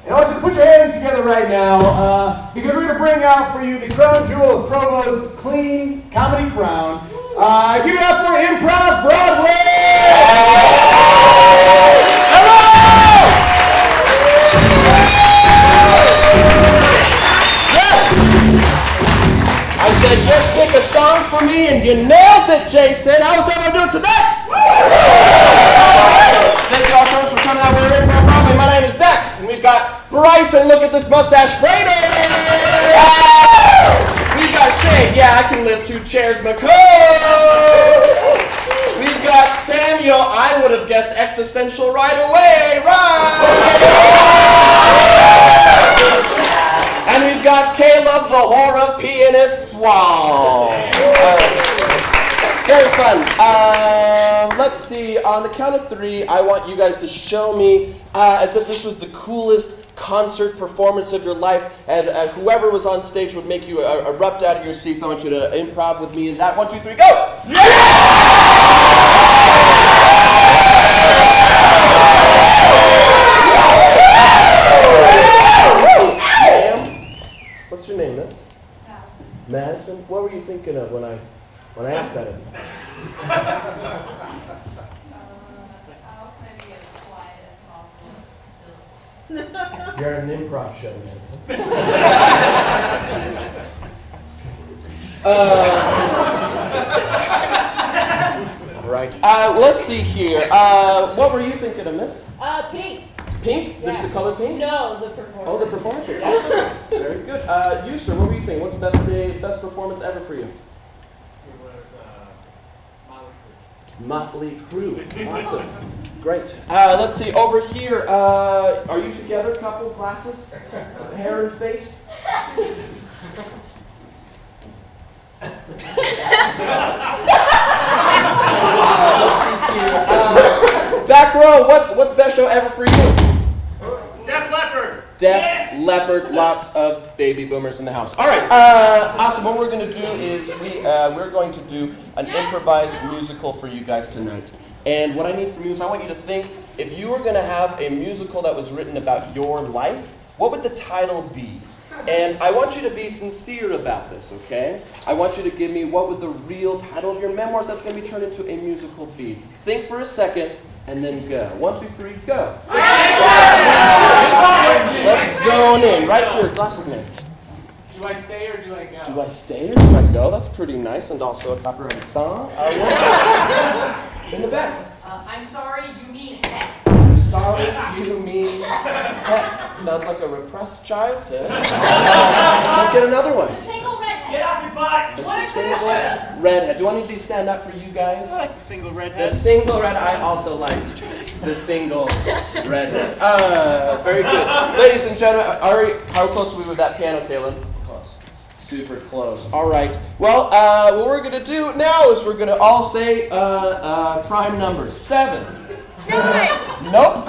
And I want you to put your hands together right now because we're going to bring out for you the crown jewel of Provo's clean comedy crown. Give it up for Improv Broadway! Hello! Yes! I said just pick a song for me and you nailed it, Jason. How was everyone doing tonight? Thank you all so much for coming out. We're Improv Broadway. My name is Zach, and we've got Bryson. Look at this mustache. Raider! We've got Shane. Yeah, I can lift 2 chairs. McCall. We've got Samuel. I would have guessed existential right away. Right! And we've got Caleb, the whore of pianists. Wow. Very fun. Let's see. On the count of 3, I want you guys to show me as if this was the coolest concert performance of your life, and whoever was on stage would make you erupt out of your seats. I want you to improv with me in that. 1, 2, 3, go! What's your name, miss? Madison. What were you thinking of when I asked that? I'll try to be as quiet as possible and still. You're at an improv show, Madison. All right. Let's see here. What were you thinking of, miss? Pink. Pink? Yeah. Just the color pink? No, the performance. Oh, the performance. Awesome. Very good. You, sir, what were you thinking? What's the best performance ever for you? It was Motley Crue. Awesome. Great. Let's see. Over here, are you together? Couple, glasses, hair and face? Let's see here. Back row. What's best show ever for you? Def Leppard. Def Leppard. Lots of baby boomers in the house. All right. Awesome. What we're going to do is we're going to do an improvised musical for you guys tonight. And what I need from you is I want you to think, if you were going to have a musical that was written about your life, what would the title be? And I want you to be sincere about this, okay? I want you to give me what would the real title of your memoirs that's going to be turned into a musical be. Think for a second, and then go. 1, 2, 3, go. Let's zone in. Right here, glasses man. Do I stay or do I go? Do I stay or do I go? That's pretty nice, and also a copyrighted song. In the back. I'm sorry, you mean heck. I'm sorry, you mean heck. Sounds like a repressed child. Let's get another one. The single redhead. Get off your butt. The single redhead. Do I need these to stand up for you guys? I like the single redhead. The single redhead. I also like the single redhead. Very good. Ladies and gentlemen, how close are we with that piano, Caleb? Close. Super close. All right. Well, what we're going to do now is we're going to all say prime numbers. 7. 9. Nope.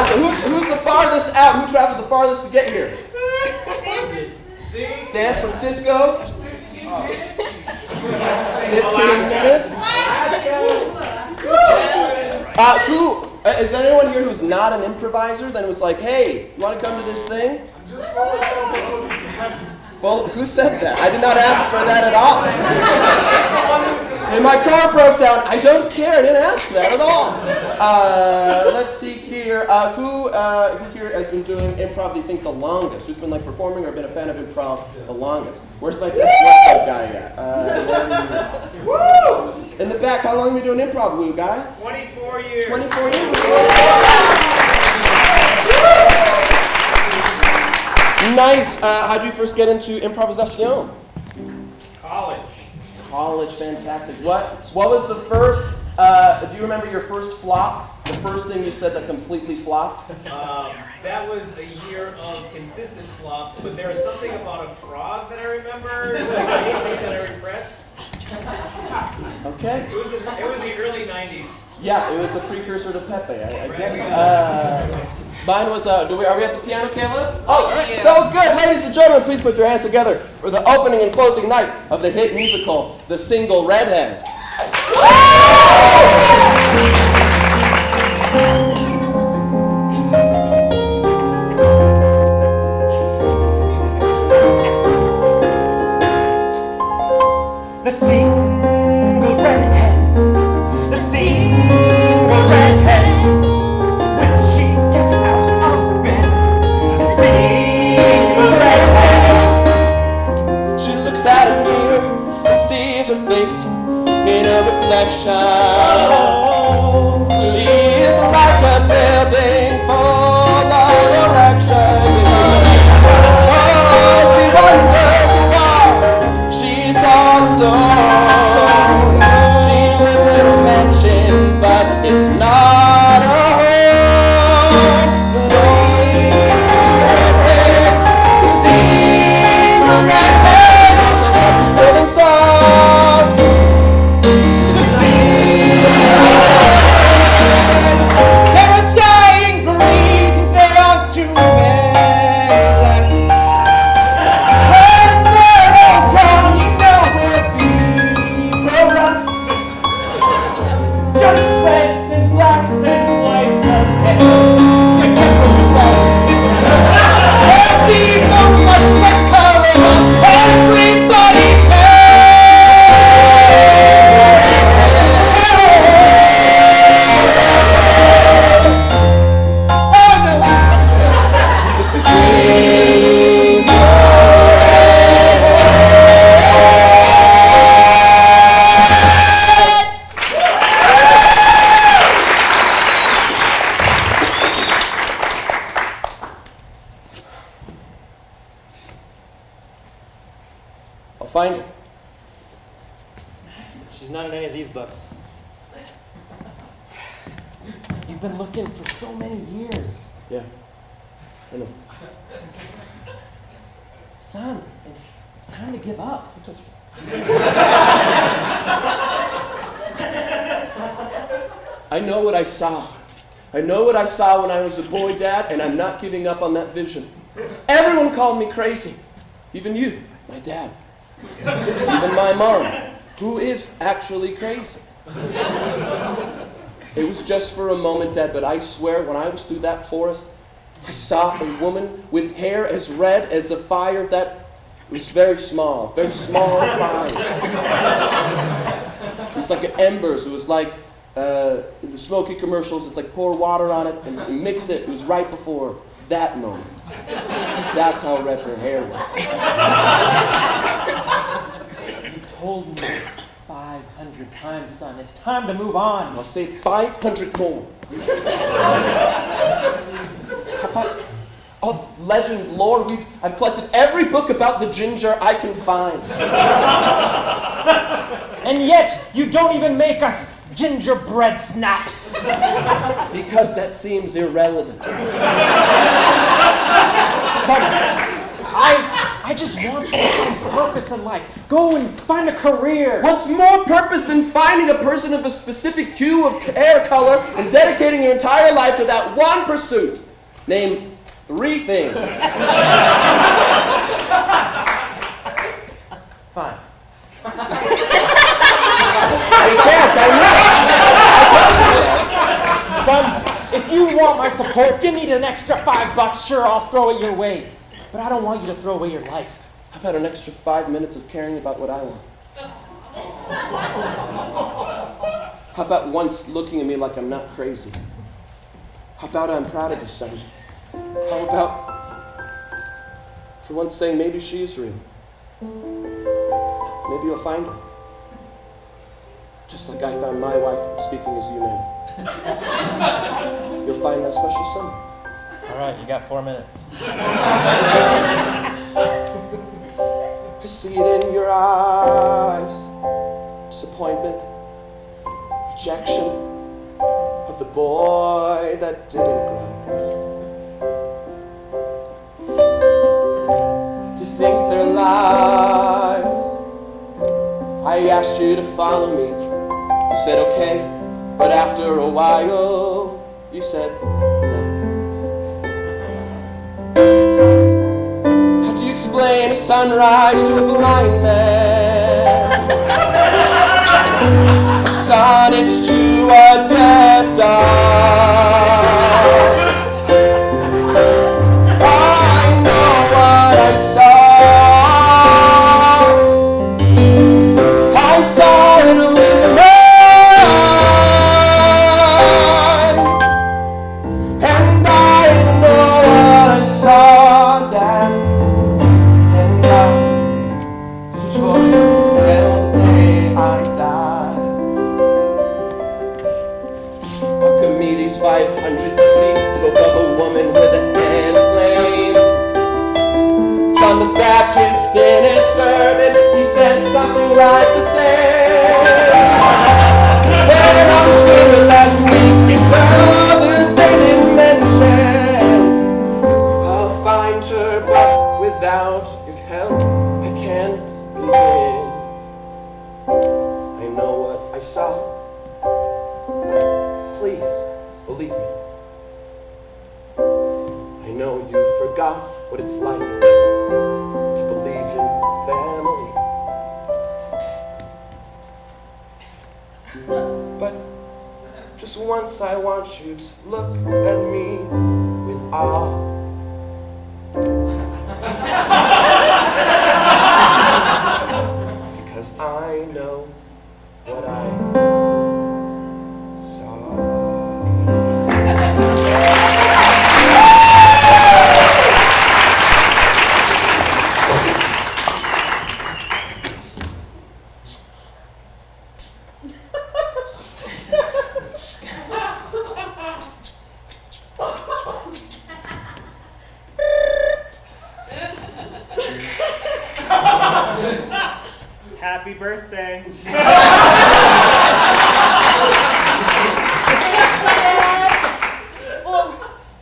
So who's the farthest out? Who traveled the farthest to get here? San Francisco. 15 minutes. Who is there anyone here who's not an improviser? Then it was like, hey, you want to come to this thing? Well, who said that? I did not ask for that at all. And my car broke down. I don't care. I didn't ask that at all. Let's see here. Who here has been doing improv, do you think, the longest? Who's been like performing or been a fan of improv the longest? Where's my guy at? In the back, how long have you been doing improv, Woo, guys? 24 years. 24 years. Nice. How did you first get into improvisation? College, fantastic. What was the first, do you remember your first flop? The first thing you said that completely flopped? That was a year of consistent flops, but there was something about a frog that I remember, that I repressed. Okay. It was the early 90s. Yeah, it was the precursor to Pepe. I get it. Mine was, are we at the piano, Caleb? Oh, yeah. So good. Ladies and gentlemen, please put your hands together for the opening and closing night of the hit musical, The Single Redhead. The single redhead, the single redhead. When she gets out of bed, the single redhead. She looks at a mirror and sees her face in a reflection. She is like a building full of direction. Oh, she wonders why she's all alone. She lives in a mansion, but it's not a home. The lonely redhead, the single redhead, also loves the building stuff. The single redhead. There are dying breeds, there are too many left. When they're all gone, you know we'll be rough. Just reds and blacks and whites of heaven, except for the whites. There'll be so much less color on everybody's head. Oh no! The single I'll find her. She's not in any of these books. You've been looking for so many years. Yeah, I know. Son, it's time to give up. Don't touch me. I know what I saw. I know what I saw when I was a boy, Dad, and I'm not giving up on that vision. Everyone called me crazy. Even you, my dad. Even my mom, who is actually crazy. It was just for a moment, Dad, but I swear when I was through that forest, I saw a woman with hair as red as a fire that was very small fire. It was like embers. It was like the smoky commercials. It's like pour water on it and mix it. It was right before that moment. That's how red her hair was. You told me this 500 times, son. It's time to move on. I'll say 500 more. How about, oh, legend, lore, I've collected every book about the ginger I can find. And yet, you don't even make us gingerbread snaps. Because that seems irrelevant. Son, I just want you to find purpose in life. Go and find a career. What's more purpose than finding a person of a specific hue of hair color and dedicating your entire life to that one pursuit? Name 3 things. Fine. You can't, I know. I told you that. Son, if you want my support, if you need an extra $5, sure, I'll throw it your way. But I don't want you to throw away your life. How about an extra 5 minutes of caring about what I want? How about once looking at me like I'm not crazy? How about I'm proud of you, son? How about, for once, saying maybe she is real? Maybe you'll find her. Just like I found my wife, speaking as you now. You'll find that special someone. All right, you got 4 minutes. I see it in your eyes. Disappointment, rejection of the boy that didn't grow. You think they're lies. I asked you to follow me. You said okay, but after a while, you said no. How do you explain a sunrise to a blind man? A sonnet to a dead saw. Please, believe me. I know you forgot what it's like to believe in family. But just once I want you to look at me with awe. Because I know what I saw. Happy birthday. Well,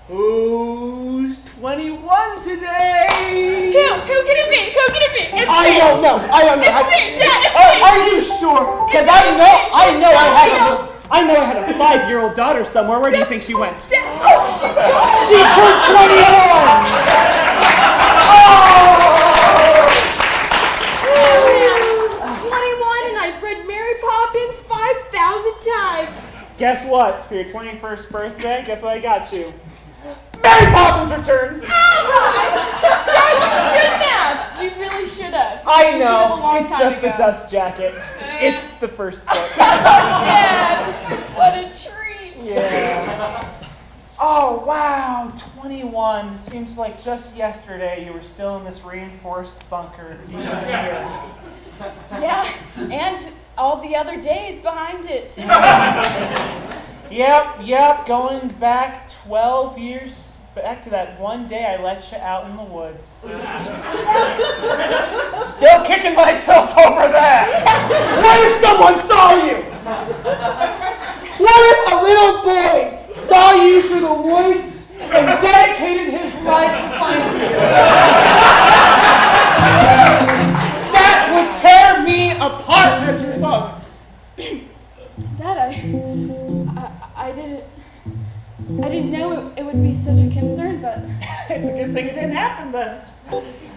Who's 21 today? who can it be? Who can it be? It's I me. don't know. I don't know. It's me, Dad. It's me. Are you sure? Because It's I me. know There's I had a 5-year-old daughter somewhere. Where do you think she went? Dad. Oh, she's gone. She turned 21. Oh! 21 and I've read Mary Poppins 5,000 times. Guess what? For your 21st birthday, guess what I got you? Mary Poppins Returns. Dad, you shouldn't have. You really should have. I You should have a know. long It's time just the ago. dust jacket. It's the first book. Dad, what a treat. Yeah. Oh, wow. 21. It seems like just yesterday you were still in this reinforced bunker deep in the earth. Yeah, and all the other days behind it, too. Yep. Going back 12 years, back to that one day I let you out in the woods. Still kicking myself over that. What if someone saw you? What if a little boy saw you through the woods and dedicated his life to find you? That would tear me apart as your father. Dad, I didn't know it would be such a concern, but, It's a good thing it didn't happen then.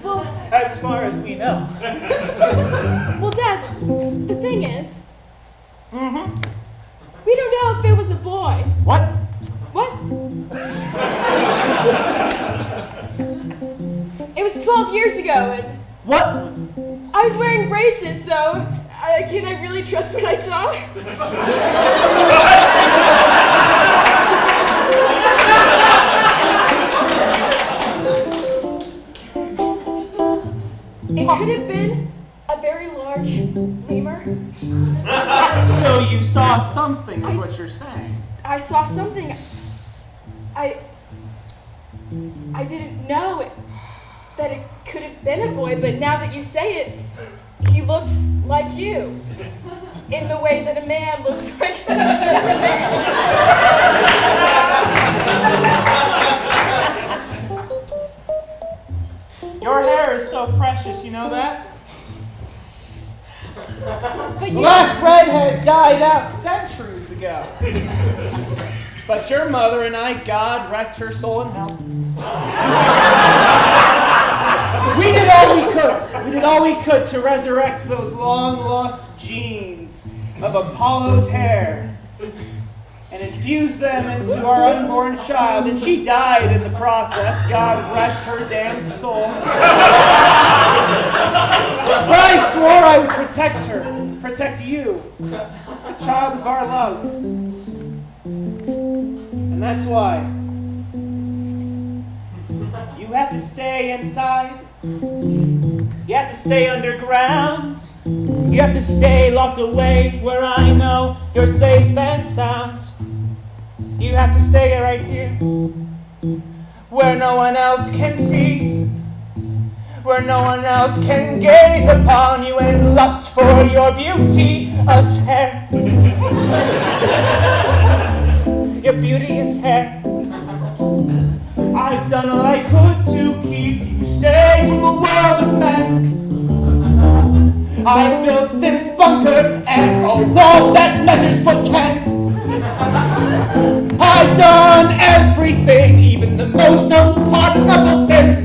well, As far as we know. Dad, the thing is, Mm-hmm. we don't know if it was a boy. What? What? It was 12 years ago, and What was? I was wearing braces, so can I really trust what I saw? It could have been a very large lemur. So you saw something, is what you're saying. I saw something. I didn't know that it could have been a boy, but now that you say it, he looked like you. In the way that a man looks like another man. Your hair is so precious, you know that? But The you, last redhead died out centuries ago. But your mother and I, God rest her soul in hell. We did all we could. We did all we could to resurrect those long-lost genes of Apollo's hair and infuse them into our unborn child. And she died in the process. God rest her damned soul. But I swore I would protect her, protect you, the child of our love. And that's why you have to stay inside. You have to stay underground. You have to stay locked away where I know you're safe and sound. You have to stay right here where no one else can see, where no one else can gaze upon you and lust for your beauteous hair. Your beauteous hair. I've done all I could to keep you safe from the world of men. I built this bunker and a wall rope that measures for 10. I've done everything, even the most unpardonable sin.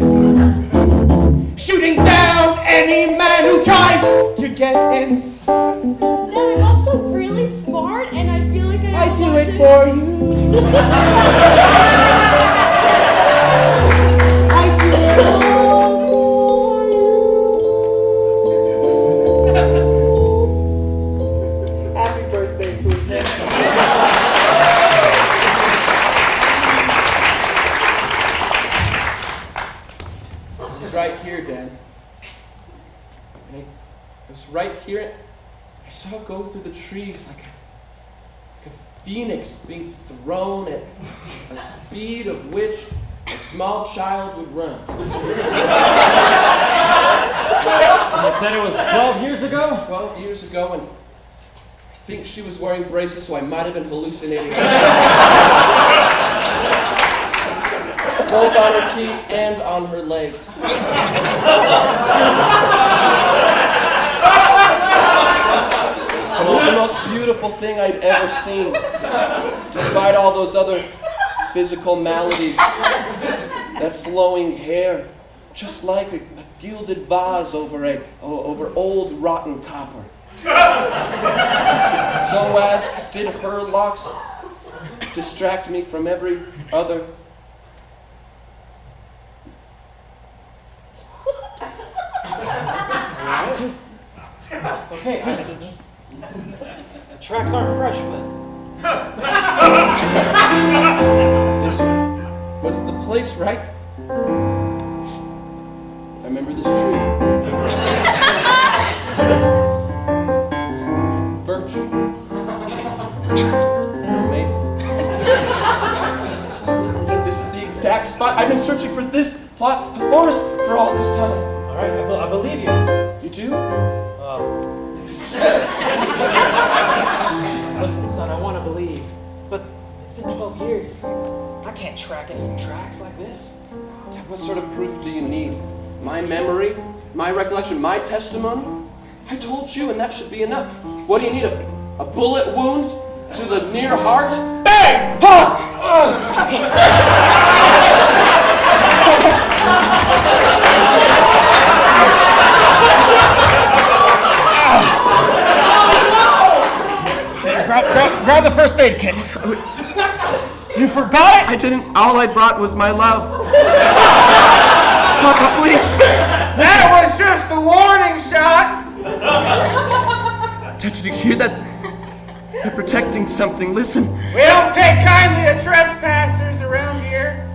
Shooting down any man who tries to get in. Dad, I'm also really smart, and I feel like I do want it to... for you. I do it all for you. Happy birthday, sweetie. It was right here, Dad. And it was right here. I saw it go through the trees like a phoenix being thrown at a speed of which a small child would run. You said it was 12 years ago? 12 years ago, and I think she was wearing braces, so I might have been hallucinating. Both on her teeth and on her legs. It was the most beautiful thing I'd ever seen, despite all those other physical maladies. That flowing hair, just like a gilded vase over old rotten copper. So as did her locks distract me from every other. It's okay. The tracks aren't fresh, but This was the place, right? I remember this tree. Birch. No, maple. This is the exact spot. I've been searching for this plot of forest for all this time. all right, I believe you. You do? Listen, son, I want to believe, but it's been 12 years. I can't track any tracks like this. What sort of proof do you need? My memory? My recollection? My testimony? I told you, and that should be enough. What do you need? A bullet wound to the near heart? Bang! Ha! Grab the first aid kit. You forgot it? I didn't. All I brought was my love. Papa, please. That was just a warning shot. Did you hear that? They're protecting something. Listen. We don't take kindly to trespassers around here.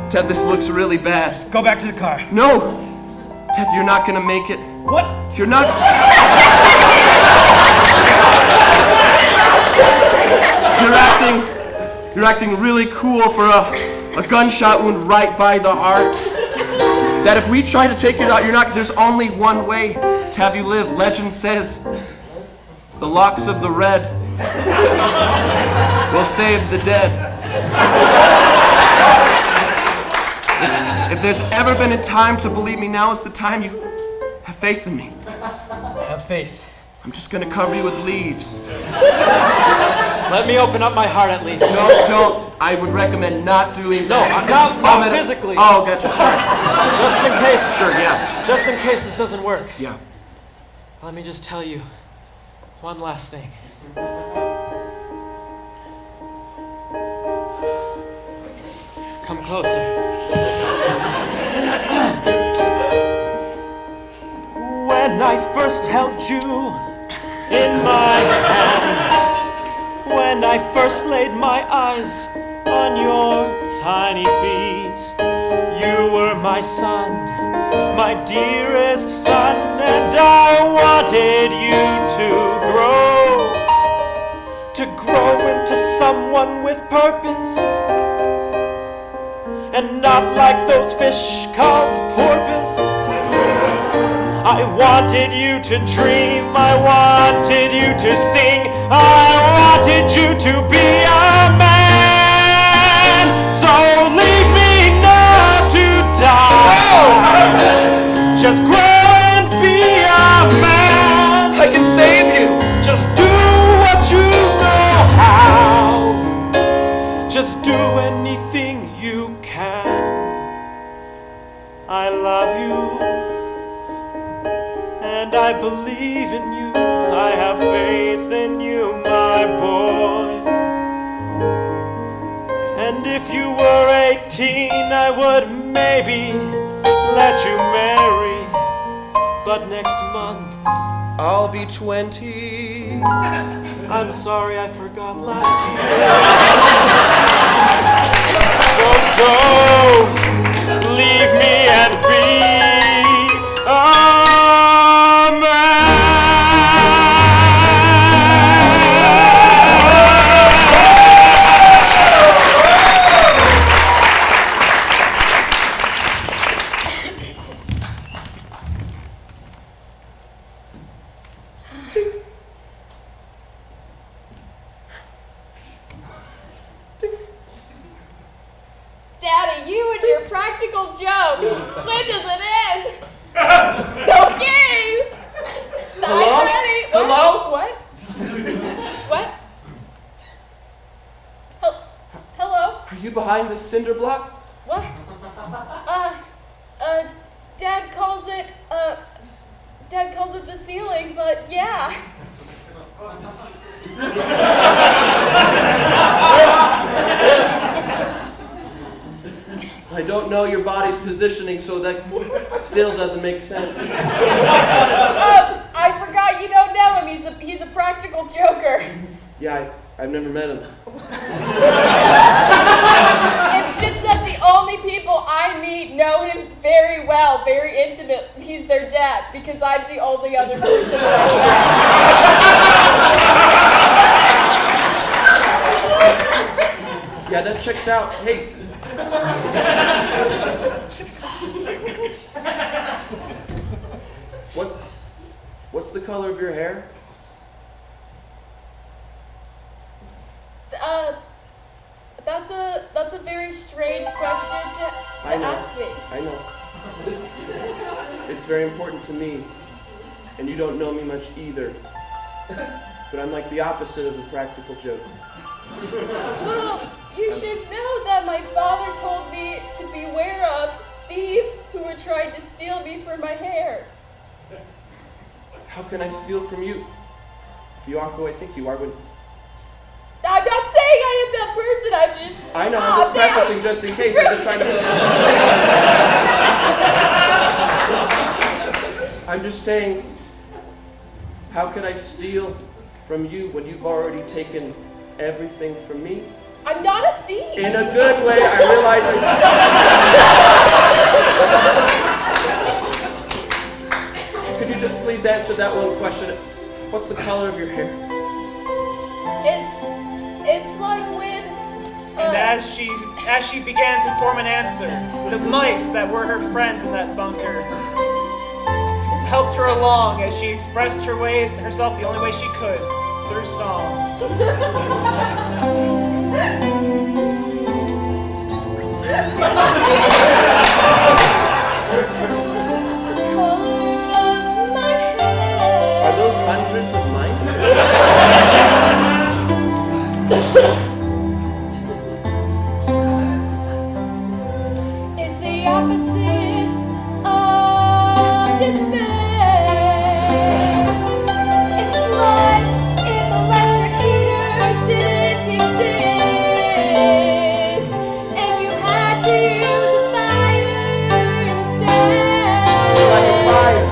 Ted, this looks really bad. Go back to the car. No! Ted, you're not gonna make it. What? You're not. You're acting really cool for a gunshot wound right by the heart. Dad, if we try to take you out, you're not. There's only one way to have you live. Legend says the locks of the red will save the dead. If there's ever been a time to believe me, now is the time. You have faith in me. Have faith. I'm just gonna cover you with leaves. Let me open up my heart at least. No, don't. I would recommend not doing that. Not physically. Oh, gotcha. Sorry. Just in case. Sure, yeah. Just in case this doesn't work. Yeah. Let me just tell you one last thing. Come closer. When I first held you in my hands, when I first laid my eyes on your tiny feet, you were my son, my dearest son, and I wanted you to grow into someone with purpose, and not like those fish called porpoise. I wanted you to dream, I wanted you to sing, I wanted you to be a man. So leave me not to die. Just grow and be a man. believe in you. I have faith in you, my boy. And if you were 18, I would maybe let you marry. But next month, I'll be 20. I'm sorry I forgot last year. So go, leave me and be a man. Daddy, you and your practical jokes. When does it end? Okay. Hello? I'm ready. Hello? What? What? Hello? Are you behind this cinder block? What? Dad calls it the ceiling, but yeah. I don't know your body's positioning, so that still doesn't make sense. I forgot you don't know him. He's a practical joker. Yeah, I've never met him. It's just that the only people I meet know him very well, very intimate. He's their dad, because I'm the only other person like that. Yeah, that checks out. Hey. What's the color of your hair? That's a very strange question to ask me. I know. It's very important to me, and you don't know me much either. But I'm like the opposite of a practical joke. Well, you should know that my father told me to beware of thieves who were trying to steal me for my hair. How can I steal from you? If you are who I think you are, but I'm not saying I am that person. I'm just. I know, I'm just practicing just in case. I'm just trying to. I'm just saying, how could I steal from you when you've already taken everything from me? I'm not a thief. In a good way, I realize it. Could you just please answer that one question? What's the color of your hair? It's like when. And as she began to form an answer, the mice that were her friends in that bunker helped her along as she expressed herself the only way she could, through song. Are those hundreds of mice? It's the opposite of despair. It's like if electric heaters didn't exist, and you had to use a fire instead. Like a fire.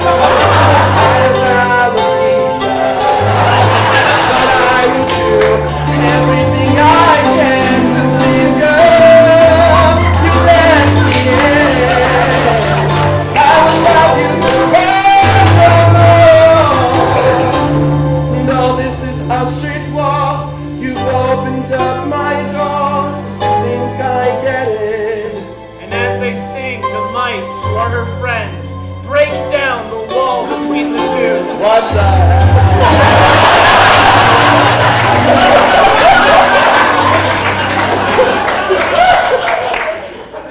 have alopecia, but I will do everything I can to please you. You let me in. I will love you forevermore. Though this is a street wall, you opened up my door. I think I get it. And as they sing, the mice, who are her friends, break down the wall between the two. What the heck?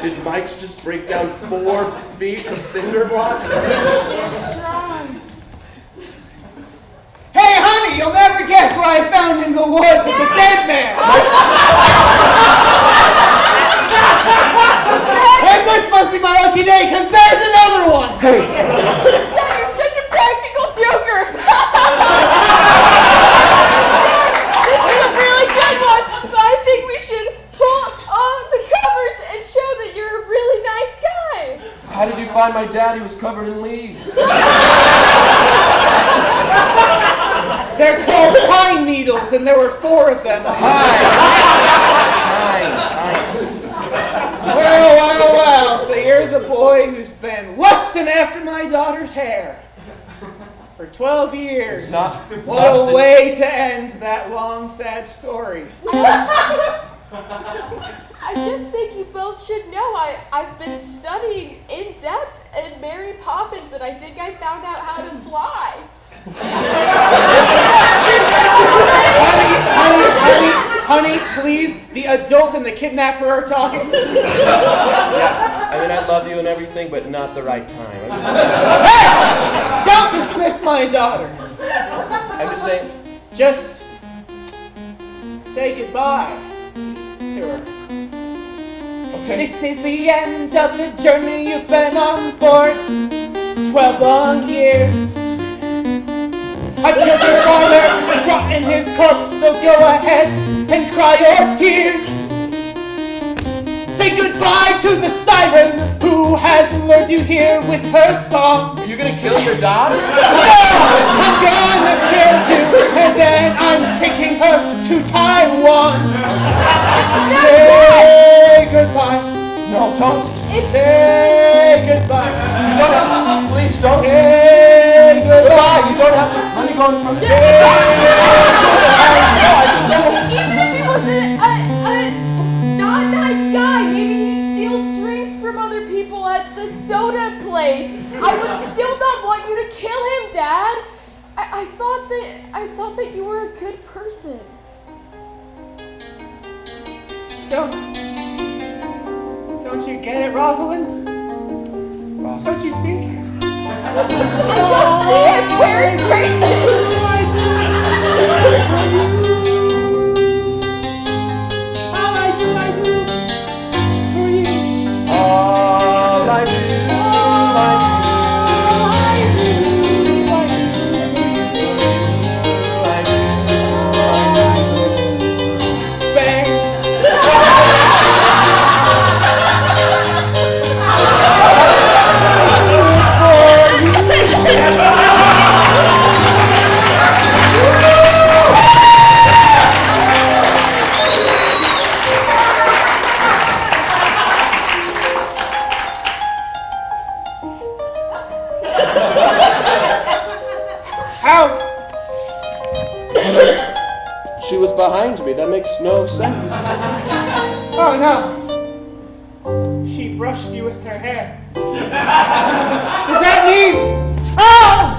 Did Mike's just break down 4 feet of cinder block? They're strong. Hey, honey, you'll never guess what I found in the woods. It's a dead man. And this must be my lucky day, because there's another one. Hey. Dad, you're such a practical joker. Dad, this is a really good one, but I think we should pull off the covers and show that you're a really nice guy. How did you find my dad? He was covered in leaves. They're called pine needles, and there were 4 of them. Hi. Well, so you're the boy who's been lusting after my daughter's hair for 12 years. It's not What lusted. a way to end that long, sad story. I just think you both should know I've been studying in depth in Mary Poppins, and I think I found out how to fly. Honey, please, the adult and the kidnapper are talking. Yeah, I mean, I love you and everything, but not the right time. Hey! Don't dismiss my daughter. I'm just saying. Just say goodbye to her. Okay. This is the end of the journey you've been on for 12 long years. I've killed your father and brought in his corpse, so go ahead and cry your tears. Say goodbye to the siren who has lured you here with her song. Are you gonna kill your daughter? No, I'm gonna kill you, and then I'm taking her to Taiwan. Say goodbye. No, don't. Say goodbye. You don't have to. Please don't. Say Goodbye. goodbye. You don't have to. Honey, go in front. Even if he was a not nice guy, maybe he steals drinks from other people at the soda place, I would still not want you to kill him, Dad. I thought that you were a good person. Don't you get it, Rosalind? Don't you see? I don't see it. We're crazy. All I do for you. All I do, Bang. How? She was behind me. That makes no sense. Oh no. She brushed you with her hair. Does that mean? Oh!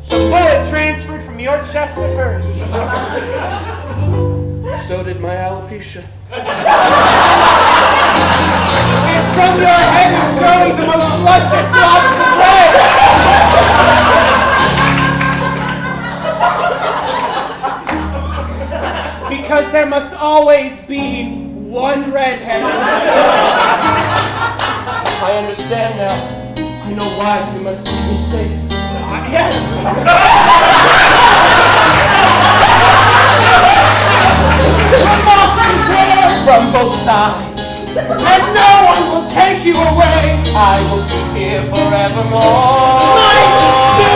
The bullet transferred from your chest to hers. So did my alopecia. And from your head is growing the most luscious locks of red. Because there must always be one redhead. I understand now. I know why. You must keep me safe. Yes. From both sides. And no one will take you away. I will be here forevermore. My